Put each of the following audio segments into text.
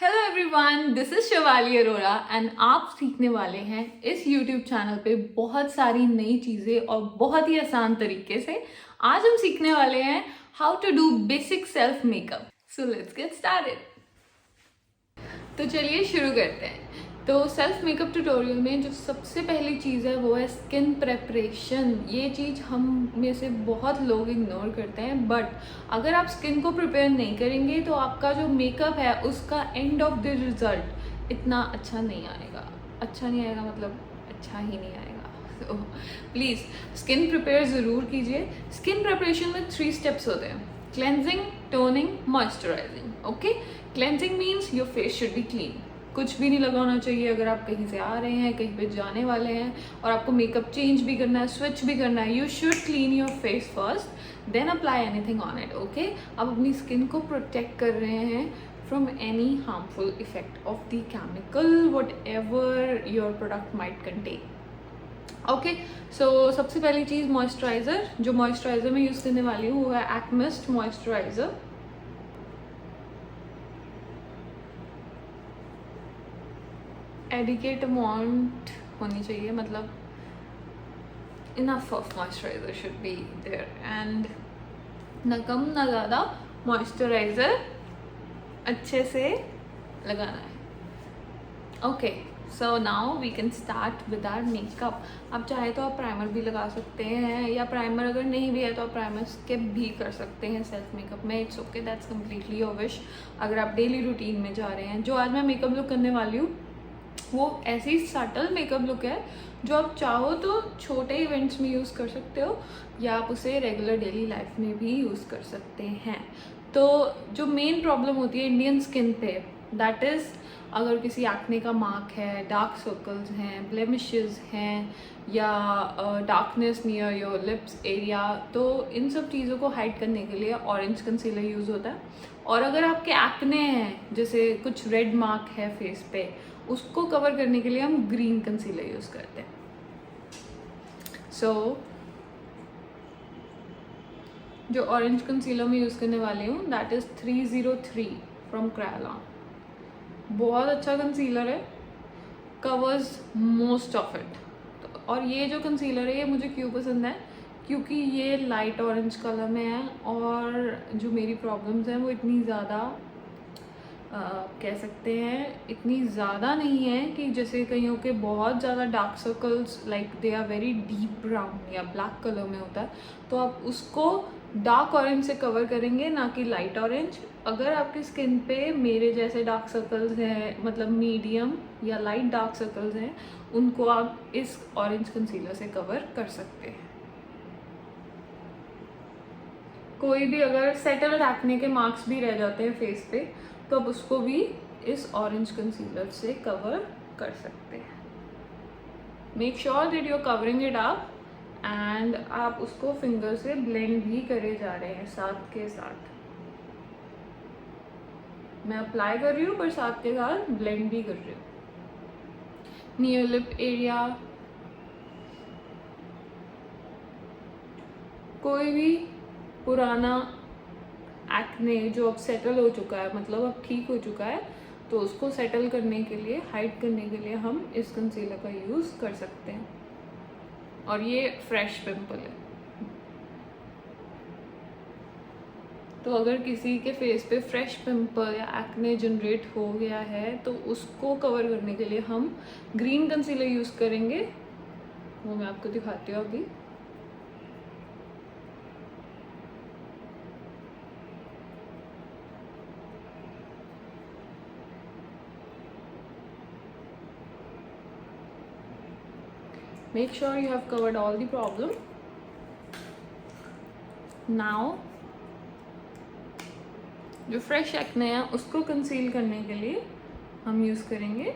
Hello everyone, this is Shivali Arora and आप सीखने वाले हैं इस यूट्यूब चैनल पे बहुत सारी नई चीज़ें और बहुत ही आसान तरीके से। आज हम सीखने वाले हैं how to do basic self makeup. So let's get started. तो चलिए शुरू करते हैं। तो सेल्फ मेकअप ट्यूटोरियल में जो सबसे पहली चीज़ है वो है स्किन प्रेपरेशन। ये चीज़ हम में से बहुत लोग इग्नोर करते हैं, बट अगर आप स्किन को प्रिपेयर नहीं करेंगे तो आपका जो मेकअप है उसका एंड ऑफ द रिजल्ट इतना अच्छा नहीं आएगा। अच्छा नहीं आएगा मतलब अच्छा ही नहीं आएगा। तो प्लीज़ स्किन प्रिपेयर ज़रूर कीजिए। स्किन प्रिपरेशन में 3 स्टेप्स होते हैं: cleansing, toning, moisturising. Okay, cleansing means your face should be clean. कुछ भी नहीं लगाना चाहिए। अगर आप कहीं से आ रहे हैं, कहीं पे जाने वाले हैं और आपको मेकअप चेंज भी करना है, स्विच भी करना है, you should clean your face first, then apply anything on it. Okay, आप अपनी स्किन को प्रोटेक्ट कर रहे हैं from any harmful effect of the chemical whatever your product might contain. Okay, so सबसे पहली चीज़ मॉइस्चराइज़र। जो मॉइस्चराइज़र मैं यूज़ करने वाली हूँ वो है एक्मिस्ट मॉइस्चराइज़र। एडिकेट अमाउंट होनी चाहिए, मतलब enough of moisturiser should be there and ना कम ना ज़्यादा मॉइस्चराइज़र अच्छे से लगाना है। Okay, so now we can start with our makeup. आप चाहे तो आप प्राइमर भी लगा सकते हैं, या प्राइमर अगर नहीं भी है तो आप प्राइमर स्किप भी कर सकते हैं सेल्फ मेकअप में। It's okay, that's completely your wish. अगर आप डेली रूटीन में जा रहे हैं, जो आज मैं मेकअप लुक करने वाली हूँ वो ऐसी सटल मेकअप लुक है जो आप चाहो तो छोटे इवेंट्स में यूज़ कर सकते हो, या आप उसे रेगुलर डेली लाइफ में भी यूज़ कर सकते हैं। तो जो मेन प्रॉब्लम होती है इंडियन स्किन पे, दैट इज़ अगर किसी एक्ने का मार्क है, डार्क सर्कल्स हैं, ब्लेमिशेस हैं, या darkness near your lips area, तो इन सब चीज़ों को हाइड करने के लिए ऑरेंज कंसीलर यूज़ होता है। और अगर आपके एक्ने हैं, जैसे कुछ रेड मार्क है फेस पे, उसको कवर करने के लिए हम ग्रीन कंसीलर यूज़ करते हैं। सो जो ऑरेंज कंसीलर मैं यूज़ करने वाली हूँ दैट इज़ 303 फ्रॉम क्रायोलॉन। बहुत अच्छा कंसीलर है, कवर्स मोस्ट ऑफ इट। और ये जो कंसीलर है ये मुझे क्यों पसंद है, क्योंकि ये लाइट ऑरेंज कलर में है और जो मेरी प्रॉब्लम्स हैं वो इतनी ज़्यादा कह सकते हैं इतनी ज़्यादा नहीं है कि जैसे कईयों के बहुत ज़्यादा dark circles like they are very deep brown या ब्लैक कलर में होता है, तो आप उसको डार्क ऑरेंज से कवर करेंगे, ना कि लाइट ऑरेंज। अगर आपकी स्किन पे मेरे जैसे डार्क सर्कल्स हैं, मतलब मीडियम या लाइट डार्क सर्कल्स हैं, उनको आप इस ऑरेंज कंसीलर से कवर कर सकते हैं। कोई भी अगर सेटल्ड एक्ने के मार्क्स भी रह जाते हैं फेस पे, तो आप उसको भी इस ऑरेंज कंसीलर से कवर कर सकते हैं। Make sure that you are covering it up and आप उसको फिंगर से ब्लेंड भी करे जा रहे हैं साथ के साथ। मैं अप्लाई कर रही हूँ पर साथ के साथ ब्लेंड भी कर रही हूँ। नियर लिप एरिया, कोई भी पुराना एक्ने जो अब सेटल हो चुका है, मतलब अब ठीक हो चुका है, तो उसको सेटल करने के लिए, हाइड करने के लिए हम इस कंसीलर का यूज़ कर सकते हैं। और ये फ्रेश पिंपल है, तो अगर किसी के फेस पे फ्रेश पिंपल या एक्ने जनरेट हो गया है तो उसको कवर करने के लिए हम ग्रीन कंसीलर यूज़ करेंगे। वो मैं आपको दिखाती हूँ अभी। Make sure you have covered all the problem. Now जो फ्रेश एक्ने है उसको कंसील करने के लिए हम यूज़ करेंगे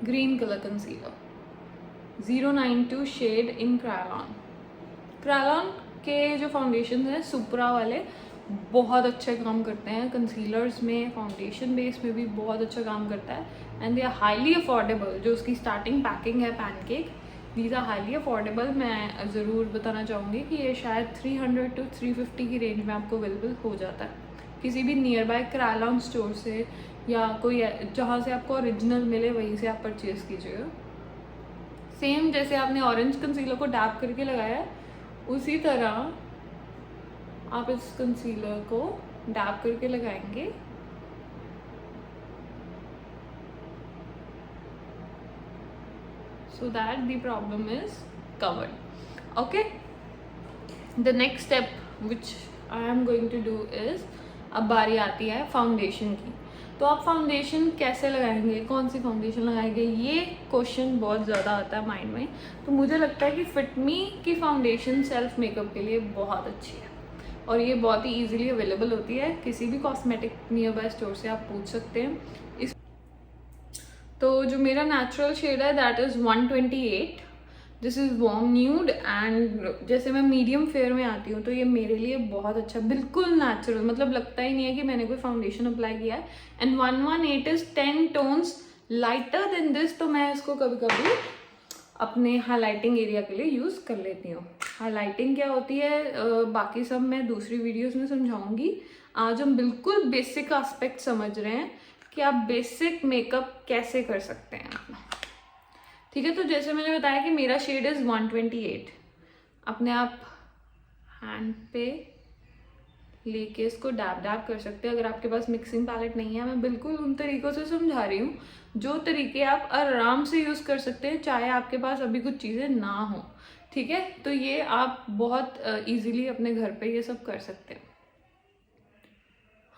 ग्रीन कलर कंसीलर, 092 शेड इन क्रायोलॉन। क्रायोलॉन के जो फाउंडेशन हैं सुपरा वाले बहुत अच्छे काम करते हैं कंसीलर्स में, फाउंडेशन बेस में भी बहुत अच्छा काम करता है and they are highly affordable. जो उसकी स्टार्टिंग पैकिंग है pancake, these are highly affordable. मैं ज़रूर बताना चाहूँगी कि ये शायद 300 to 350 की रेंज में आपको अवेलेबल हो जाता है। किसी भी नियर बाय करालॉन स्टोर से या कोई जहाँ से आपको ओरिजिनल मिले वहीं से आप परचेज़ कीजिएगा। सेम जैसे आपने ऑरेंज कंसीलर को डैप करके लगाया उसी तरह आप इस कंसीलर को डैप करके लगाएंगे। so that the problem is covered. Okay, the next step which I am going to do is, अब बारी आती है फाउंडेशन की। तो आप फाउंडेशन कैसे लगाएंगे, कौन सी फाउंडेशन लगाएंगे, ये क्वेश्चन बहुत ज़्यादा आता है माइंड में। तो मुझे लगता है कि फिटमी की फाउंडेशन सेल्फ मेकअप के लिए बहुत अच्छी है और ये बहुत ही ईजिली अवेलेबल होती है। किसी भी कॉस्मेटिक नियर बाय स्टोर से आप पूछ सकते हैं। इस तो जो मेरा नेचुरल शेड है that is 128। This is warm nude and जैसे मैं मीडियम फेयर में आती हूँ तो ये मेरे लिए बहुत अच्छा, बिल्कुल नेचुरल, मतलब लगता ही नहीं है कि मैंने कोई फाउंडेशन अप्लाई किया है। And 118 is 10 tones lighter than this. तो मैं इसको कभी कभी अपने हाईलाइटिंग एरिया के लिए यूज़ कर लेती हूँ। हाईलाइटिंग क्या होती है बाकी सब मैं दूसरी वीडियोज़ में समझाऊँगी। आज हम बिल्कुल बेसिक एस्पेक्ट समझ रहे हैं कि आप बेसिक मेकअप कैसे कर सकते हैं अपना। ठीक है, तो जैसे मैंने बताया कि मेरा शेड इज़ 128। अपने आप हैंड पे लेके इसको डैब डैब कर सकते हैं। अगर आपके पास मिक्सिंग पैलेट नहीं है, मैं बिल्कुल उन तरीक़ों से समझा रही हूँ जो तरीके आप आराम से यूज़ कर सकते हैं चाहे आपके पास अभी कुछ चीज़ें ना हो। ठीक है, तो ये आप बहुत ईजीली अपने घर पे ये सब कर सकते हैं।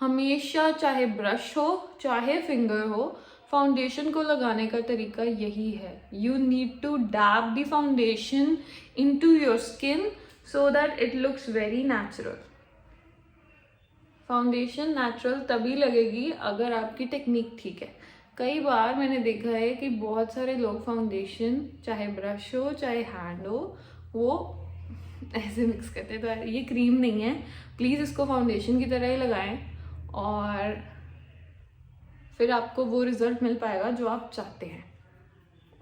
हमेशा चाहे ब्रश हो चाहे फिंगर हो, फाउंडेशन को लगाने का तरीका यही है। You need to dab the foundation into your skin so that it looks very natural. Foundation natural तभी लगेगी अगर आपकी टेक्निक ठीक है। कई बार मैंने देखा है कि बहुत सारे लोग फाउंडेशन चाहे ब्रश हो चाहे हैंड हो वो ऐसे मिक्स करते हैं। तो ये क्रीम नहीं है, प्लीज़ इसको फाउंडेशन की तरह ही लगाएं और फिर आपको वो रिजल्ट मिल पाएगा जो आप चाहते हैं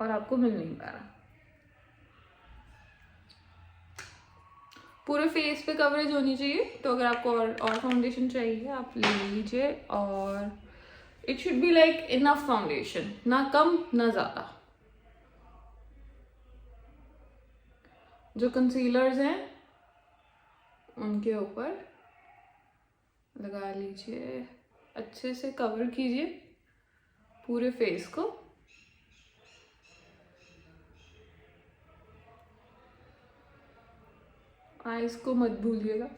और आपको मिल नहीं पा रहा। पूरे फेस पे कवरेज होनी चाहिए। तो अगर आपको और फाउंडेशन चाहिए आप ले लीजिए और it should be like enough foundation, ना कम ना ज़्यादा। जो कंसीलर्स हैं उनके ऊपर लगा लीजिए, अच्छे से कवर कीजिए पूरे फेस को। आईज को मत भूलिएगा।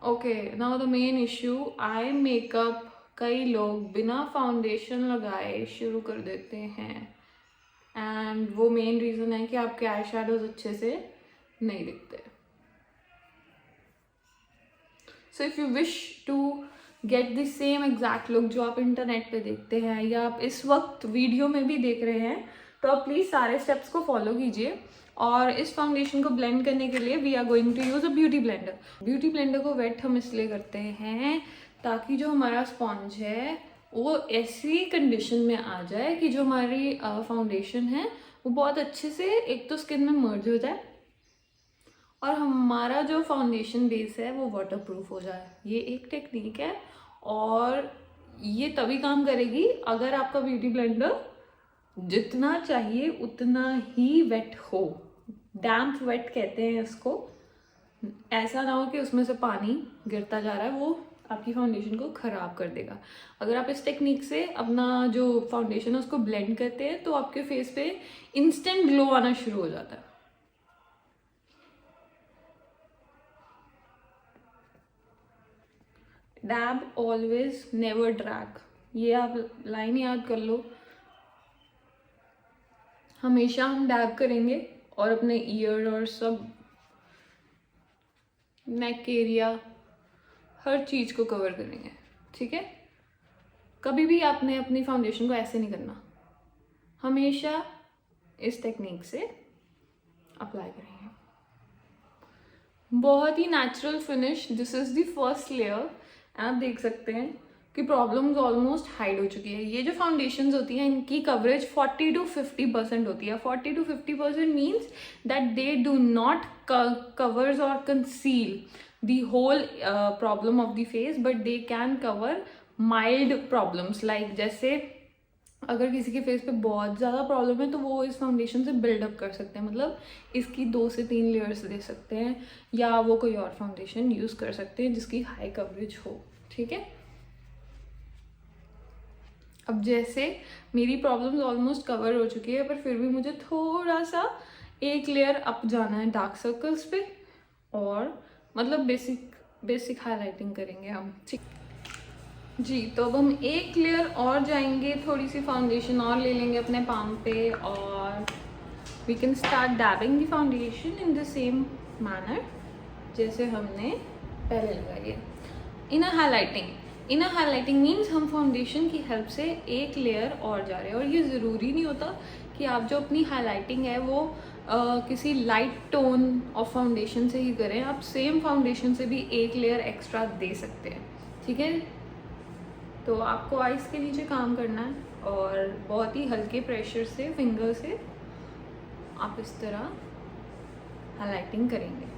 Okay, now the main issue, eye makeup. कई लोग बिना फाउंडेशन लगाए शुरू कर देते हैं एंड वो मेन रीज़न है कि आपके आई शैडोज अच्छे से नहीं दिखते। So if you wish to get the same exact look जो आप इंटरनेट पे देखते हैं या आप इस वक्त वीडियो में भी देख रहे हैं, तो आप प्लीज़ सारे स्टेप्स को फॉलो कीजिए। और इस फाउंडेशन को ब्लेंड करने के लिए we are going to use a beauty blender. Beauty blender को वेट हम इसलिए करते हैं ताकि जो हमारा स्पॉन्ज है वो ऐसी कंडीशन में आ जाए कि जो हमारी फाउंडेशन है वो बहुत अच्छे से एक तो स्किन में मर्ज हो जाए और हमारा जो फाउंडेशन बेस है वो वाटरप्रूफ हो जाए। ये एक टेक्निक है और ये तभी काम करेगी अगर आपका ब्यूटी ब्लेंडर जितना चाहिए उतना ही वेट हो। डैम्प वेट कहते हैं इसको। ऐसा ना हो कि उसमें से पानी गिरता जा रहा है, वो आपकी फाउंडेशन को ख़राब कर देगा। अगर आप इस टेक्निक से अपना जो फाउंडेशन है उसको ब्लेंड करते हैं तो आपके फेस पे इंस्टेंट ग्लो आना शुरू हो जाता है। डैब ऑलवेज नेवर ड्रैग, ये आप लाइन याद कर लो। हमेशा हम डैब करेंगे और अपने ईयर और सब नेक एरिया हर चीज़ को कवर करेंगे। ठीक है, कभी भी आपने अपनी फाउंडेशन को ऐसे नहीं करना, हमेशा इस टेक्निक से अप्लाई करेंगे। बहुत ही natural finish. This is the first layer. आप देख सकते हैं की प्रॉब्लम्स ऑलमोस्ट हाइड हो चुकी है। ये जो फाउंडेशंस होती हैं इनकी कवरेज 40 to 50% होती है। 40 to 50% means that they do not covers और conceal the whole problem of the face, but they can cover mild problems like जैसे अगर किसी के फेस पे बहुत ज़्यादा प्रॉब्लम है तो वो इस फाउंडेशन से बिल्डअप कर सकते हैं, मतलब इसकी 2 से 3 लेयर्स दे सकते हैं, या वो कोई और फाउंडेशन यूज़ कर सकते हैं जिसकी हाई कवरेज हो। ठीक है, अब जैसे मेरी प्रॉब्लम्स ऑलमोस्ट कवर हो चुकी है, पर फिर भी मुझे थोड़ा सा एक लेयर अप जाना है डार्क सर्कल्स पे, और मतलब बेसिक हाईलाइटिंग करेंगे हम। ठीक जी, तो अब हम एक लेयर और जाएंगे, थोड़ी सी फाउंडेशन और ले लेंगे अपने पाम पे, और we can start dabbing the foundation in the same manner जैसे हमने पहले लगाई है। इनर हाईलाइटिंग मीन्स हम फाउंडेशन की हेल्प से एक लेयर और जा रहे हैं, और ये ज़रूरी नहीं होता कि आप जो अपनी हाईलाइटिंग है वो किसी लाइट टोन ऑफ फाउंडेशन से ही करें, आप सेम फाउंडेशन से भी एक लेयर एक्स्ट्रा दे सकते हैं। ठीक है, तो आपको आइज़ के नीचे काम करना है, और बहुत ही हल्के प्रेशर से फिंगर से आप इस तरह हाईलाइटिंग करेंगे।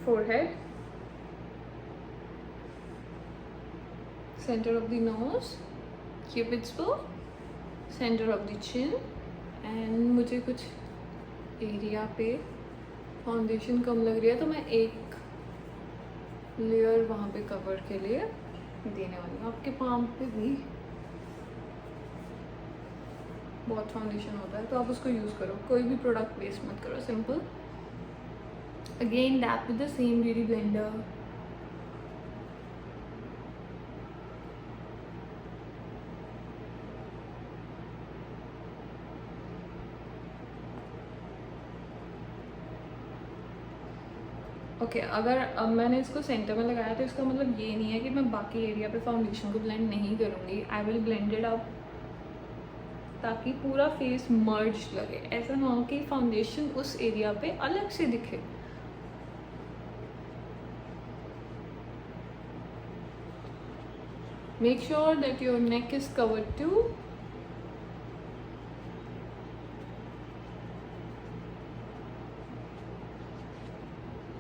Forehead, center of the nose, cupid's bow, center of the chin, and मुझे कुछ एरिया पे फाउंडेशन कम लग रही है तो मैं एक लेयर वहाँ पे कवर के लिए देने वाली हूँ। आपके पाम पे भी बहुत फाउंडेशन होता है तो आप उसको यूज़ करो, कोई भी प्रोडक्ट वेस्ट मत करो, simple. Again dab with the same beauty blender. Okay, अगर अब मैंने इसको सेंटर में लगाया तो इसका मतलब ये नहीं है कि मैं बाकी एरिया पे फाउंडेशन को ब्लेंड नहीं करूँगी। I will blend it up ताकि पूरा फेस मर्ज लगे, ऐसा ना हो कि फाउंडेशन उस एरिया पे अलग से दिखे। Make sure that your neck is covered too.